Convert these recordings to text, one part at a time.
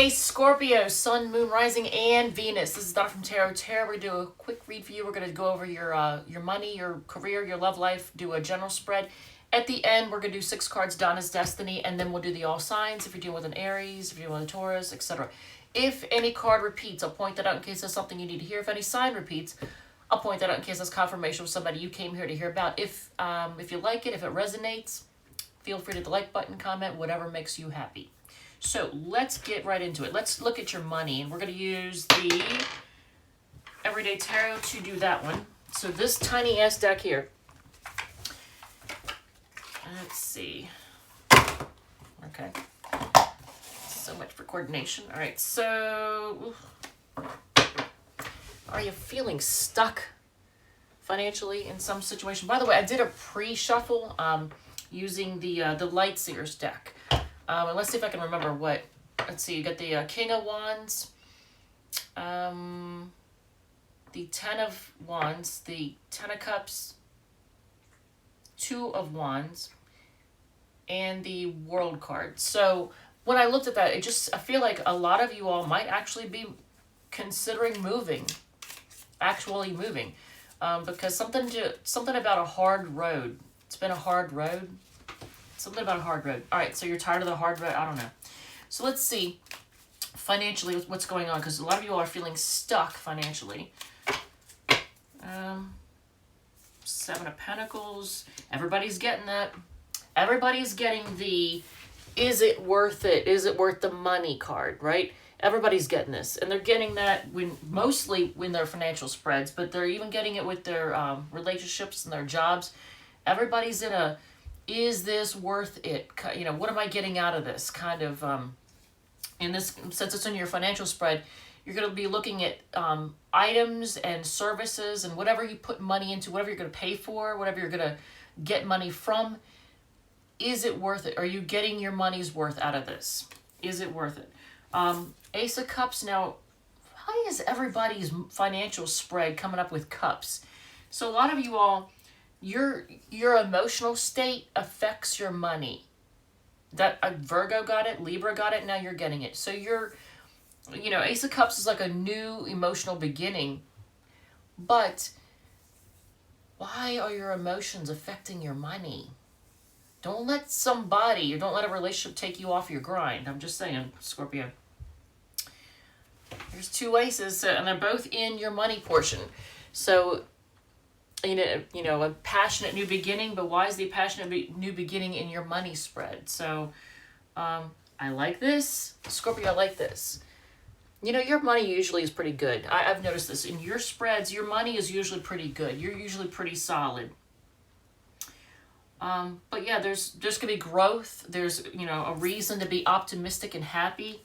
Hey Scorpio, Sun, Moon, Rising, and Venus. This is Dr. from Tarot. We're going to do a quick read for you. We're going to go over your money, your career, your love life, do a general spread. At the end, we're going to do 6 cards, Donna's Destiny, and then we'll do the all signs if you're dealing with an Aries, if you're dealing with a Taurus, etc. If any card repeats, I'll point that out in case there's something you need to hear. If any sign repeats, I'll point that out in case there's confirmation with somebody you came here to hear about. If you like it, if it resonates, feel free to hit the like button, comment, whatever makes you happy. So let's get right into it. Let's look at your money, and we're going to use the Everyday Tarot to do that one. So this tiny ass deck here. Let's see. Okay. So much for coordination. All right. So, are you feeling stuck financially in some situation? By the way, I did a pre-shuffle using the Lightseers deck. And let's see if I can remember what. Let's see. You got the King of Wands, the 10 of Wands, the 10 of Cups, 2 of Wands, and the World card. So when I looked at that, I feel like a lot of you all might actually be considering moving, actually moving, because something about a hard road. It's been a hard road. Something about a hard road. All right, so you're tired of the hard road? I don't know. So let's see financially what's going on, because a lot of you all are feeling stuck financially. 7 of Pentacles. Everybody's getting that. Everybody's getting the is it worth it? Is it worth the money card, right? Everybody's getting this. And they're getting that mostly when their financial spreads, but they're even getting it with their relationships and their jobs. Everybody's in a is this worth it? You know, what am I getting out of this? Kind of, in this, since it's in your financial spread, you're going to be looking at items and services and whatever you put money into, whatever you're going to pay for, whatever you're going to get money from. Is it worth it? Are you getting your money's worth out of this? Is it worth it? Ace of Cups. Now, why is everybody's financial spread coming up with cups? So a lot of you all, your emotional state affects your money. That Virgo got it, Libra got it, now you're getting it. So Ace of Cups is like a new emotional beginning. But why are your emotions affecting your money? Don't let don't let a relationship take you off your grind. I'm just saying, Scorpio. There's 2 aces, and they're both in your money portion. So, a passionate new beginning, but why is the passionate new beginning in your money spread? So, I like this. Scorpio, I like this. Your money usually is pretty good. I've noticed this. In your spreads, your money is usually pretty good. You're usually pretty solid. But yeah, there's going to be growth. There's, a reason to be optimistic and happy.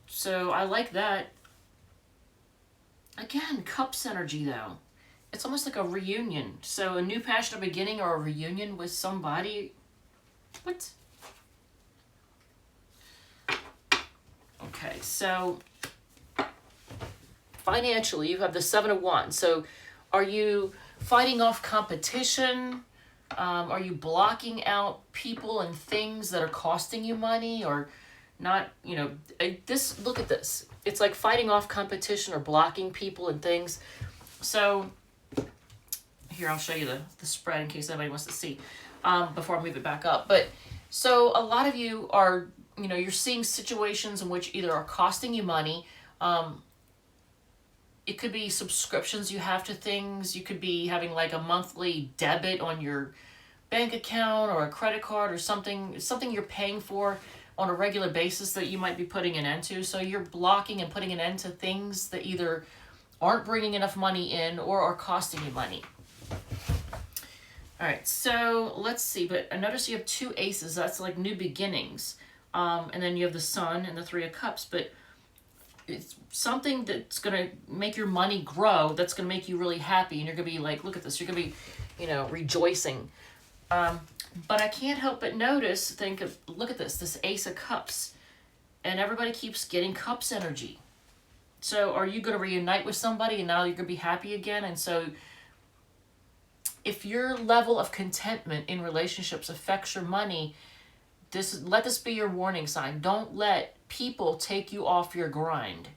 So I like that. Again, Cups energy, though. It's almost like a reunion. So a new passionate beginning or a reunion with somebody. What? Okay, so financially, you have the 7 of Wands. So are you fighting off competition? Are you blocking out people and things that are costing you money or not? Look at this. It's like fighting off competition or blocking people and things. So here, I'll show you the spread in case anybody wants to see before I move it back up. But so a lot of you are, you're seeing situations in which either are costing you money. It could be subscriptions you have to things. You could be having like a monthly debit on your bank account or a credit card or something you're paying for on a regular basis that you might be putting an end to. So you're blocking and putting an end to things that either aren't bringing enough money in or are costing you money. All right, so let's see. But I notice you have 2 aces. That's like new beginnings. And then you have the Sun and the 3 of Cups. But it's something that's going to make your money grow, that's going to make you really happy. And you're going to be like, look at this. You're going to be, rejoicing. But I can't help but look at this Ace of Cups. And everybody keeps getting Cups energy. So are you going to reunite with somebody and now you're going to be happy again? And so if your level of contentment in relationships affects your money, Let this be your warning sign. Don't let people take you off your grind.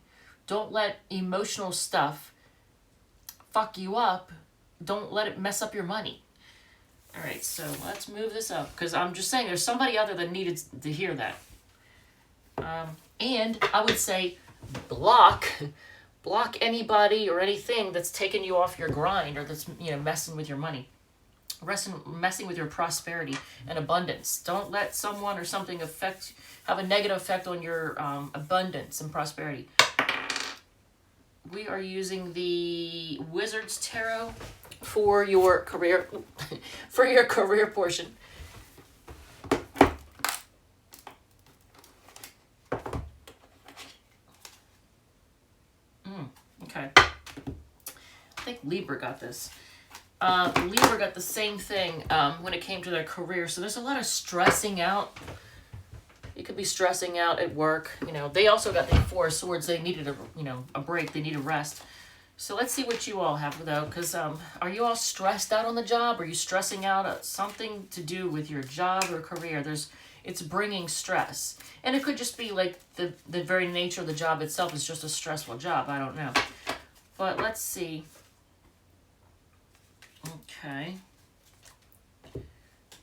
Don't let emotional stuff fuck you up. Don't let it mess up your money. All right, so let's move this up, because I'm just saying there's somebody out there that needed to hear that. And I would say block anybody or anything that's taking you off your grind, or that's, you know, messing with your money, messing with your prosperity and abundance. Don't let someone or something have a negative effect on your abundance and prosperity. We are using the Wizard's Tarot for your career, for your career portion. Okay. I think Libra got this. Libra got the same thing when it came to their career. So there's a lot of stressing out. You could be stressing out at work. You know, they also got the Four of Swords. They needed a break. They need a rest. So let's see what you all have, though, because are you all stressed out on the job? Are you stressing out at something to do with your job or career? It's bringing stress. And it could just be like the very nature of the job itself is just a stressful job. I don't know. But let's see. Okay.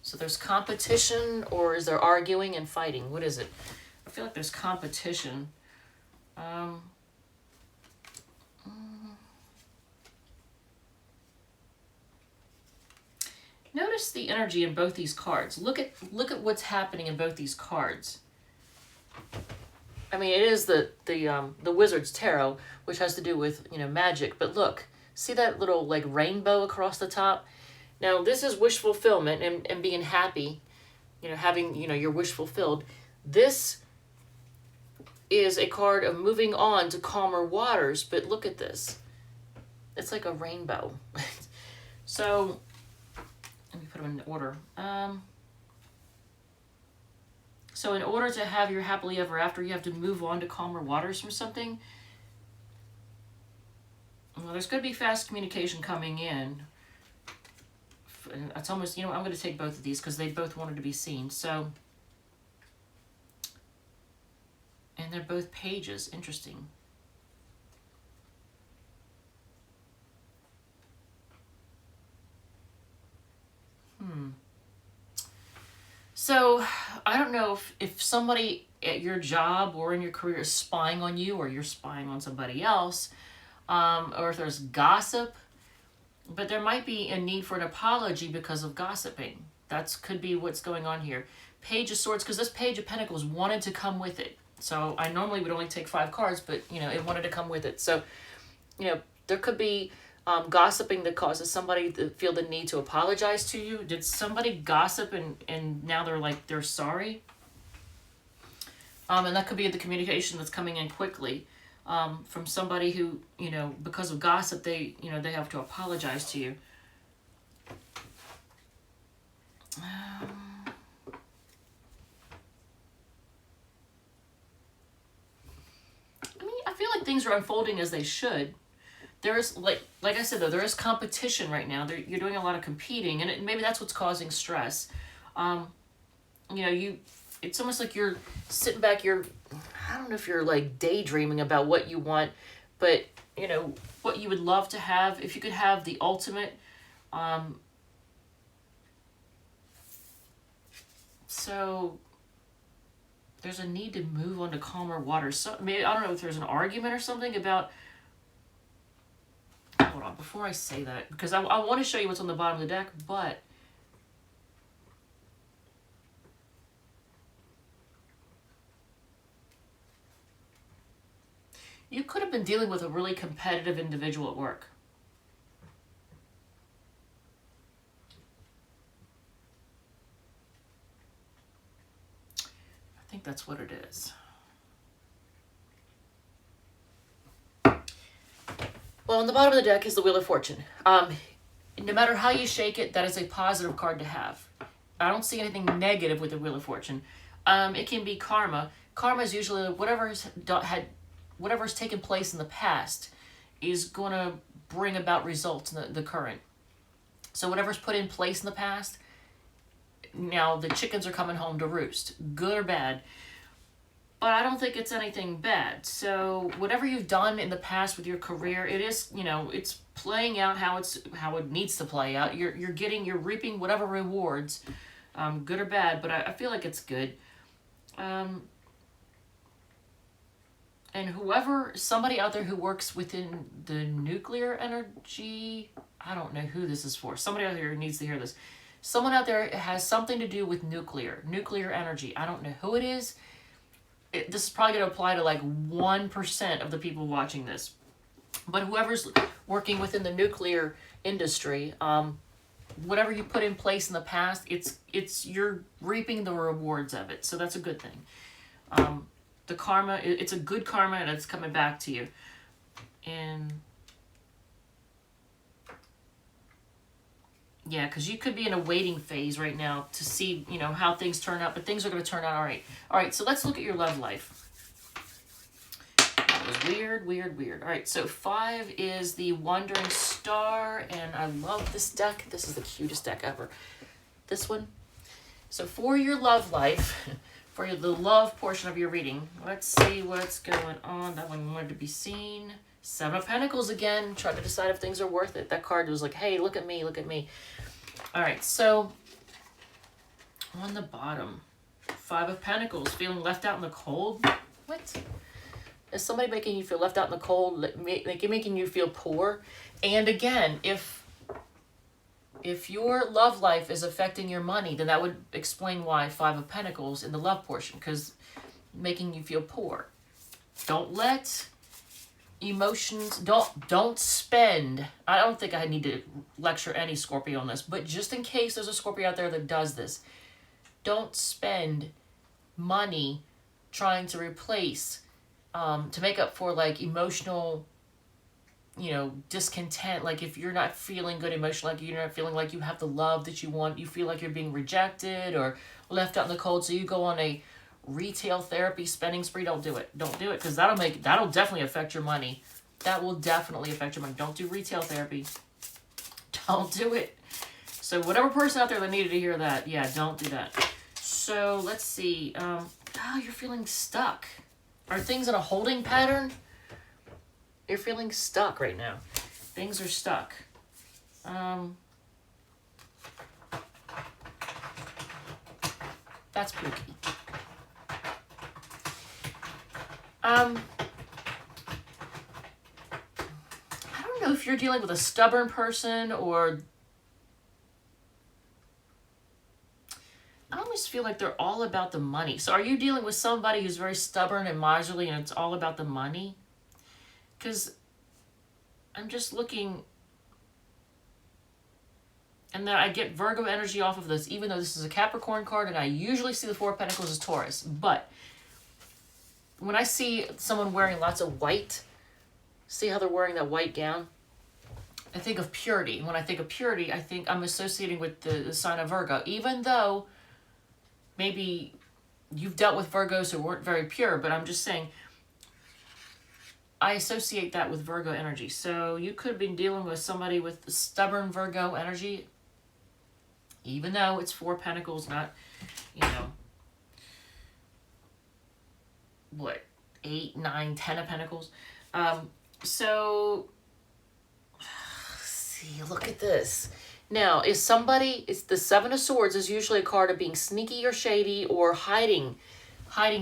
So there's competition, or is there arguing and fighting? What is it? I feel like there's competition. Notice the energy in both these cards. Look at what's happening in both these cards. I mean, it is the Wizard's Tarot, which has to do with, you know, magic. But look, see that little like rainbow across the top? Now, this is wish fulfillment and being happy, you know, having, you know, your wish fulfilled. This is a card of moving on to calmer waters, but look at this. It's like a rainbow. So, let me put them in order. So in order to have your happily ever after, you have to move on to calmer waters from something. Well, there's going to be fast communication coming in. It's almost, you know, I'm going to take both of these because they both wanted to be seen. So, and they're both pages. Interesting. So, I don't know if somebody at your job or in your career is spying on you, or you're spying on somebody else, or if there's gossip, but there might be a need for an apology because of gossiping. That could be what's going on here. Page of Swords, because this Page of Pentacles wanted to come with it. So, I normally would only take 5 cards, but, you know, it wanted to come with it. So, you know, there could be gossiping that causes somebody to feel the need to apologize to you. Did somebody gossip and now they're sorry? And that could be the communication that's coming in quickly from somebody who, you know, because of gossip, they have to apologize to you. I mean, I feel like things are unfolding as they should. There is, like I said, though, there is competition right now. You're doing a lot of competing, and maybe that's what's causing stress. You know, it's almost like you're sitting back, I don't know if you're like daydreaming about what you want, but, you know, what you would love to have, if you could have the ultimate. So there's a need to move on to calmer waters. So maybe, I don't know if there's an argument or something about. Hold on, before I say that, because I want to show you what's on the bottom of the deck, but you could have been dealing with a really competitive individual at work. I think that's what it is. Well, on the bottom of the deck is the Wheel of Fortune. No matter how you shake it, that is a positive card to have. I don't see anything negative with the Wheel of Fortune. It can be karma. Karma is usually whatever's taken place in the past is going to bring about results in the current. So whatever's put in place in the past, now the chickens are coming home to roost, good or bad. But I don't think it's anything bad. So whatever you've done in the past with your career, it is, it's playing out how it needs to play out. You're reaping whatever rewards, good or bad. But I feel like it's good. And somebody out there who works within the nuclear energy, I don't know who this is for. Somebody out there needs to hear this. Someone out there has something to do with nuclear energy. I don't know who it is. This is probably going to apply to like 1% of the people watching this. But whoever's working within the nuclear industry, whatever you put in place in the past, you're reaping the rewards of it. So that's a good thing. The karma, it's a good karma, and it's coming back to you. And yeah, because you could be in a waiting phase right now to see, how things turn out, but things are going to turn out all right. All right, so let's look at your love life. That was weird. All right, so 5 is the Wandering Star, and I love this deck. This is the cutest deck ever. This one. So for your love life, for the love portion of your reading, let's see what's going on. That one wanted to be seen. 7 of Pentacles again, trying to decide if things are worth it. That card was like, hey, look at me. All right, so on the bottom, 5 of Pentacles, feeling left out in the cold. What? Is somebody making you feel left out in the cold, making you feel poor? And again, if your love life is affecting your money, then that would explain why 5 of Pentacles in the love portion, because making you feel poor. Don't let emotions, don't spend. I don't think I need to lecture any Scorpio on this, but just in case there's a Scorpio out there that does this, don't spend money trying to replace, to make up for like emotional, discontent. Like if you're not feeling good emotionally, like you're not feeling like you have the love that you want, you feel like you're being rejected or left out in the cold, so you go on a retail therapy spending spree. Don't do it, because that'll definitely affect your money. That will definitely affect your money. Don't do retail therapy. Don't do it. So whatever person out there that needed to hear that, yeah, don't do that. So let's see. You're feeling stuck. Are things in a holding pattern? You're feeling stuck right now. Things are stuck. That's spooky. I don't know if you're dealing with a stubborn person, or I almost feel like they're all about the money. So are you dealing with somebody who's very stubborn and miserly and it's all about the money? Because I'm just looking, and then I get Virgo energy off of this, even though this is a Capricorn card, and I usually see the 4 of Pentacles as Taurus. But when I see someone wearing lots of white, see how they're wearing that white gown? I think of purity. When I think of purity, I think I'm associating with the sign of Virgo. Even though maybe you've dealt with Virgos who weren't very pure, but I'm just saying, I associate that with Virgo energy. So you could be dealing with somebody with stubborn Virgo energy, even though it's 4 Pentacles, not, 8, 9, 10 of Pentacles. So, see, look at this. Now, it's the 7 of Swords is usually a card of being sneaky or shady or hiding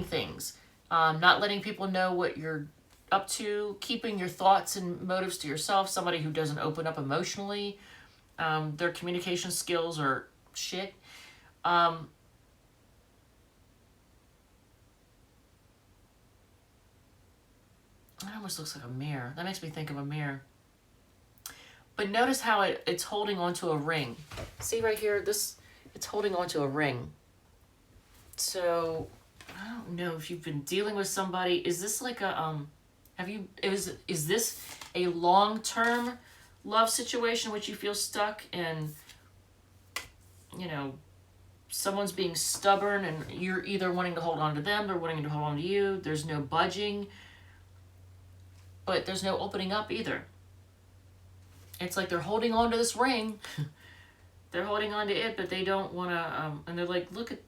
things. Not letting people know what you're up to, keeping your thoughts and motives to yourself. Somebody who doesn't open up emotionally. Their communication skills are shit. That almost looks like a mirror. That makes me think of a mirror. But notice how it's holding onto a ring. See right here? It's holding onto a ring. So, I don't know if you've been dealing with somebody. Is this like a, is this a long-term love situation in which you feel stuck and, someone's being stubborn and you're either wanting to hold on to them, they're wanting to hold on to you. There's no budging. But there's no opening up either. It's like they're holding on to this ring, They're holding on to it, but they don't want to, and they're like, look at,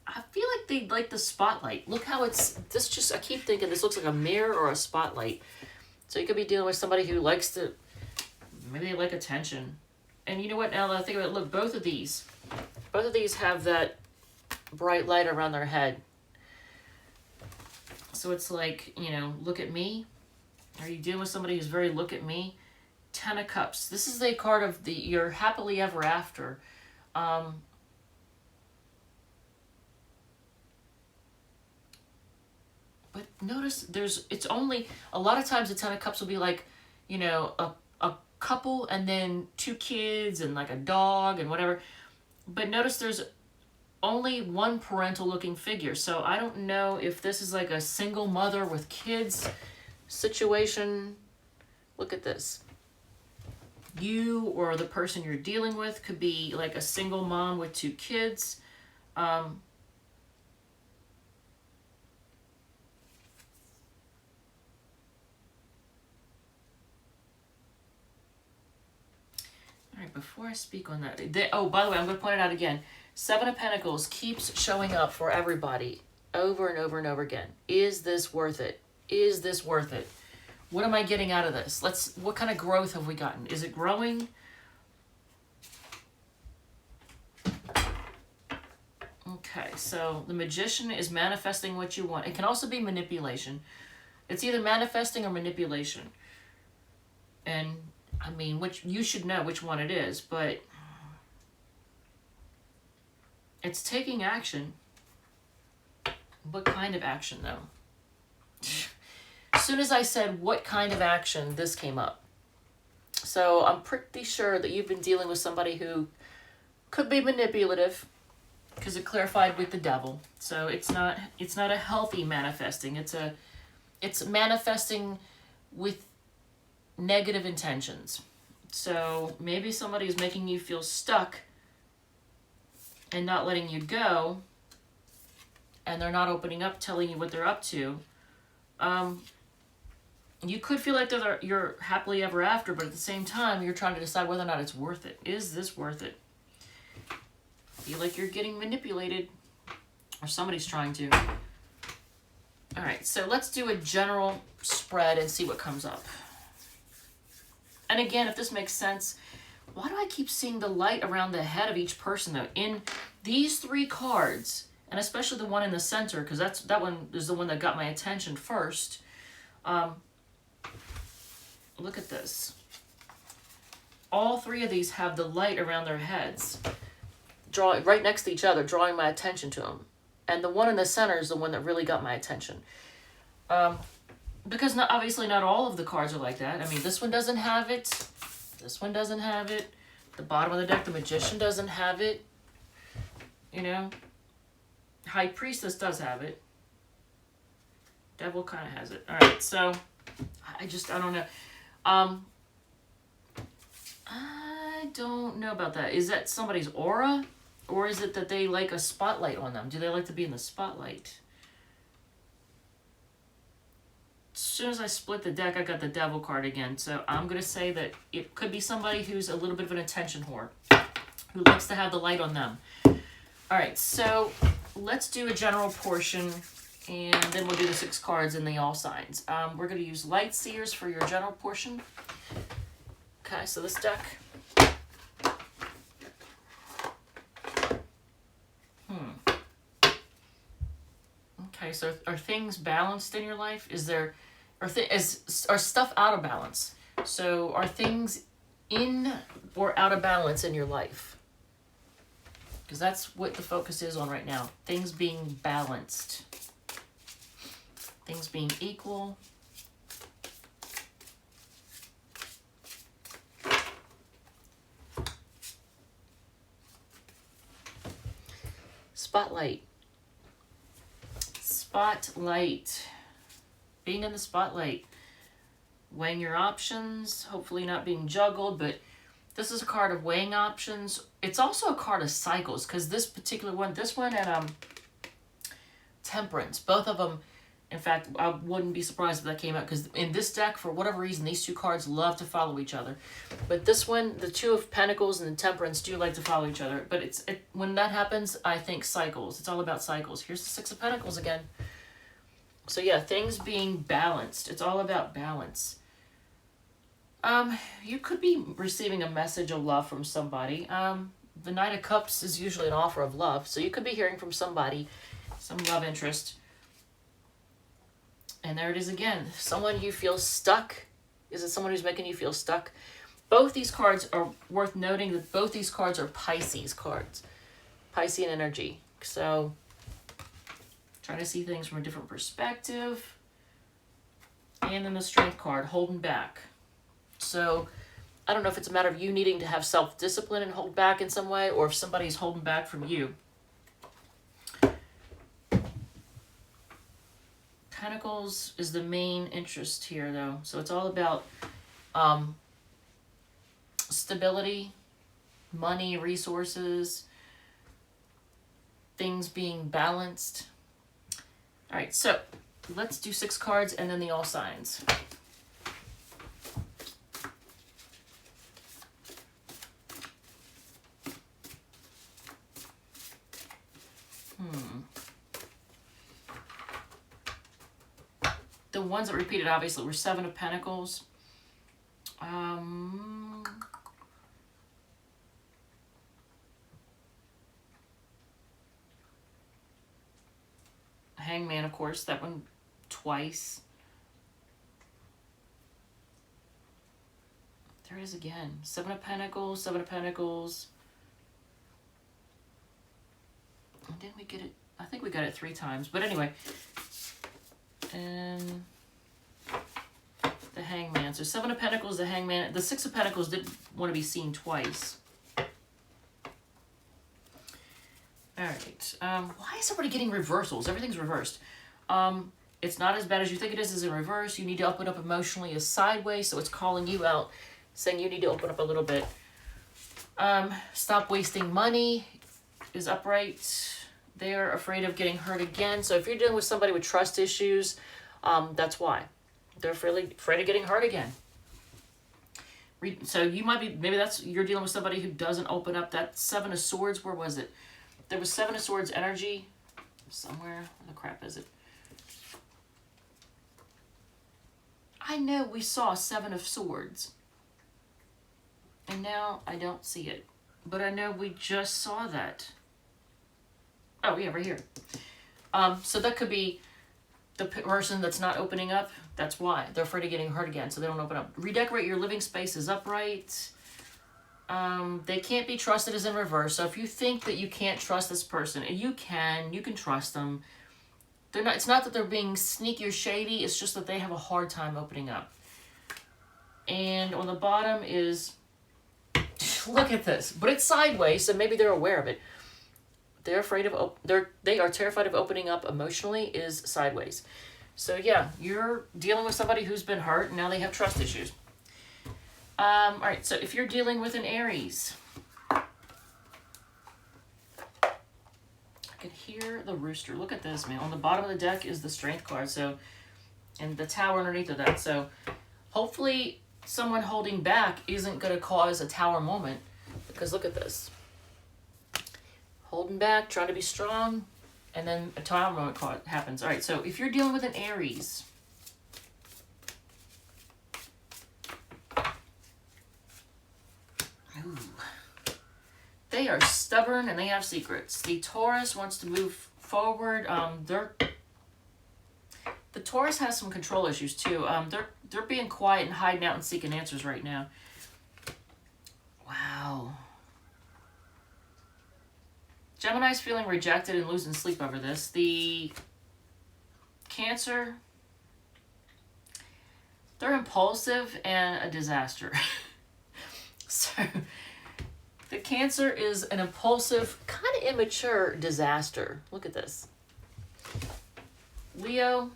I feel like they like the spotlight. Look how I keep thinking this looks like a mirror or a spotlight. So you could be dealing with somebody who likes to, maybe they like attention. And you know what, now that I think about it, look, both of these have that bright light around their head. So it's like, you know, look at me. Are you dealing with somebody who's very look at me? 10 of Cups. This is a card of your happily ever after. But notice it's only, a lot of times the 10 of Cups will be like, you know, a couple and then 2 kids and like a dog and whatever. But notice there's only one parental looking figure. So I don't know if this is like a single mother with kids situation. Look at this. You or the person you're dealing with could be like a single mom with 2 kids. All right, before I speak on that, oh, by the way, I'm going to point it out again. 7 of Pentacles keeps showing up for everybody over and over and over again. Is this worth it? Is this worth it? What am I getting out of this? What kind of growth have we gotten? Is it growing? Okay, so the Magician is manifesting what you want. It can also be manipulation. It's either manifesting or manipulation. And, I mean, you should know which one it is, but it's taking action. What kind of action, though? As soon as I said what kind of action, this came up. So I'm pretty sure that you've been dealing with somebody who could be manipulative, because it clarified with the Devil. So it's not a healthy manifesting. It's manifesting with negative intentions. So maybe somebody is making you feel stuck and not letting you go, and they're not opening up, telling you what they're up to. You could feel like you're happily ever after, but at the same time, you're trying to decide whether or not it's worth it. Is this worth it? Feel like you're getting manipulated, or somebody's trying to. All right, so let's do a general spread and see what comes up. And again, if this makes sense, why do I keep seeing the light around the head of each person, though? In these 3 cards, and especially the one in the center, because that one is the one that got my attention first. Look at this. All 3 of these have the light around their heads, right next to each other, drawing my attention to them. And the one in the center is the one that really got my attention. Because obviously not all of the cards are like that. I mean, this one doesn't have it. This one doesn't have it. The bottom of the deck, the Magician doesn't have it. You know? High Priestess does have it. Devil kind of has it. All right, so I don't know. I don't know about that. Is that somebody's aura? Or is it that they like a spotlight on them? Do they like to be in the spotlight? As soon as I split the deck, I got the Devil card again. So I'm going to say that it could be somebody who's a little bit of an attention whore, who likes to have the light on them. All right, so let's do a general portion, and then we'll do the 6 cards in the all signs. We're going to use Light Seers for your general portion. Okay, so this deck. Okay, so are things balanced in your life? Are stuff out of balance? So are things in or out of balance in your life? Because that's what the focus is on right now. Things being balanced. Things being equal. Spotlight. Spotlight. Being in the spotlight. Weighing your options. Hopefully not being juggled, but this is a card of weighing options. It's also a card of cycles, because this particular one, this one and Temperance, both of them In fact, I wouldn't be surprised if that came out, because in this deck, for whatever reason, these two cards love to follow each other. But this one, the Two of Pentacles and the Temperance do like to follow each other. But when that happens, I think cycles. It's all about cycles. Here's the Six of Pentacles again. So yeah, things being balanced. It's all about balance. You could be receiving a message of love from somebody. The Knight of Cups is usually an offer of love. So you could be hearing from somebody, some love interest. And there it is again. Someone you feel stuck. Is it someone who's making you feel stuck? Both these cards are worth noting that both these cards are Pisces cards. Piscean energy. So, trying to see things from a different perspective. And then the Strength card, holding back. So, I don't know if it's a matter of you needing to have self-discipline and hold back in some way, or if somebody's holding back from you. Pentacles is the main interest here, though. So it's all about stability, money, resources, things being balanced. All right, so let's do 6 cards and then the all signs. The ones that repeated, obviously, were 7 of Pentacles. Hangman, of course, that one twice. There it is again. 7 of Pentacles, 7 of Pentacles. And didn't we get it? I think we got it 3 times. But anyway. And the Hangman. So 7 of Pentacles, the Hangman. The 6 of Pentacles didn't want to be seen twice. Alright. Why is everybody getting reversals? Everything's reversed. It's not as bad as you think it is in reverse. You need to open up emotionally as sideways, so it's calling you out, saying you need to open up a little bit. Stop wasting money is upright. They're afraid of getting hurt again. So if you're dealing with somebody with trust issues, that's why. They're afraid of getting hurt again. So you might be, maybe you're dealing with somebody who doesn't open up. That 7 of Swords, where was it? There was 7 of Swords energy somewhere. Where the crap is it? I know we saw 7 of Swords. And now I don't see it. But I know we just saw that. Oh, yeah, right here. So that could be the person that's not opening up. That's why. They're afraid of getting hurt again, so they don't open up. Redecorate your living space is upright. They can't be trusted is in reverse. So if you think that you can't trust this person, and you can trust them. It's not that they're being sneaky or shady. It's just that they have a hard time opening up. And on the bottom is, look at this. But it's sideways, so maybe they're aware of it. They're afraid of, they are terrified of opening up emotionally is sideways. So yeah, you're dealing with somebody who's been hurt and now they have trust issues. All right, so if you're dealing with an Aries, I can hear the rooster. Look at this, man. On the bottom of the deck is the Strength card. So, and the Tower underneath of that. So hopefully someone holding back isn't going to cause a Tower moment, because look at this. Holding back, trying to be strong, and then a Tower moment happens. All right, so if you're dealing with an Aries, they are stubborn and they have secrets. The Taurus wants to move forward. The Taurus has some control issues too. They're being quiet and hiding out and seeking answers right now. Wow. Gemini's feeling rejected and losing sleep over this. The Cancer, they're impulsive and a disaster. So the Cancer is an impulsive, kind of immature disaster. Look at this. Leo,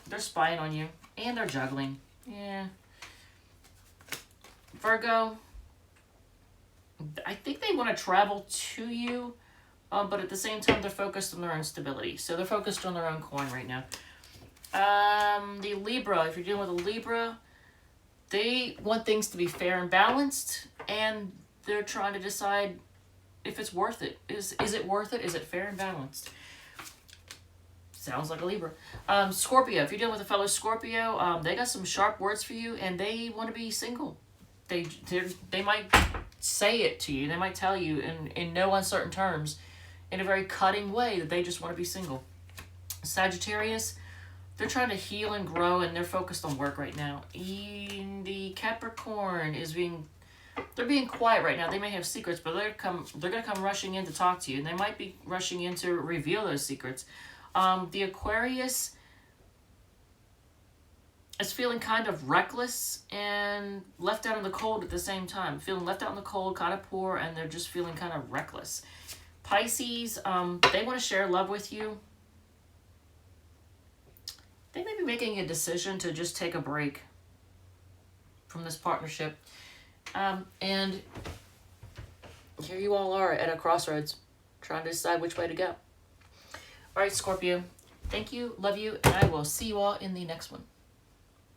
they're spying on you and they're juggling. Yeah. Virgo, I think they want to travel to you. But at the same time, they're focused on their own stability. So they're focused on their own coin right now. The Libra, if you're dealing with a Libra, they want things to be fair and balanced, and they're trying to decide if it's worth it. Is it worth it? Is it fair and balanced? Sounds like a Libra. Scorpio, if you're dealing with a fellow Scorpio, they got some sharp words for you, and they want to be single. They might say it to you. They might tell you in no uncertain terms, in a very cutting way, that they just want to be single. Sagittarius, they're trying to heal and grow, and they're focused on work right now. The Capricorn they're being quiet right now. They may have secrets, but they're gonna come rushing in to talk to you, and they might be rushing in to reveal those secrets. The Aquarius is feeling kind of reckless and left out in the cold at the same time. Feeling left out in the cold, kind of poor, and they're just feeling kind of reckless. Pisces, they want to share love with you. They may be making a decision to just take a break from this partnership. And here you all are at a crossroads, trying to decide which way to go. All right, Scorpio, thank you, love you, and I will see you all in the next one.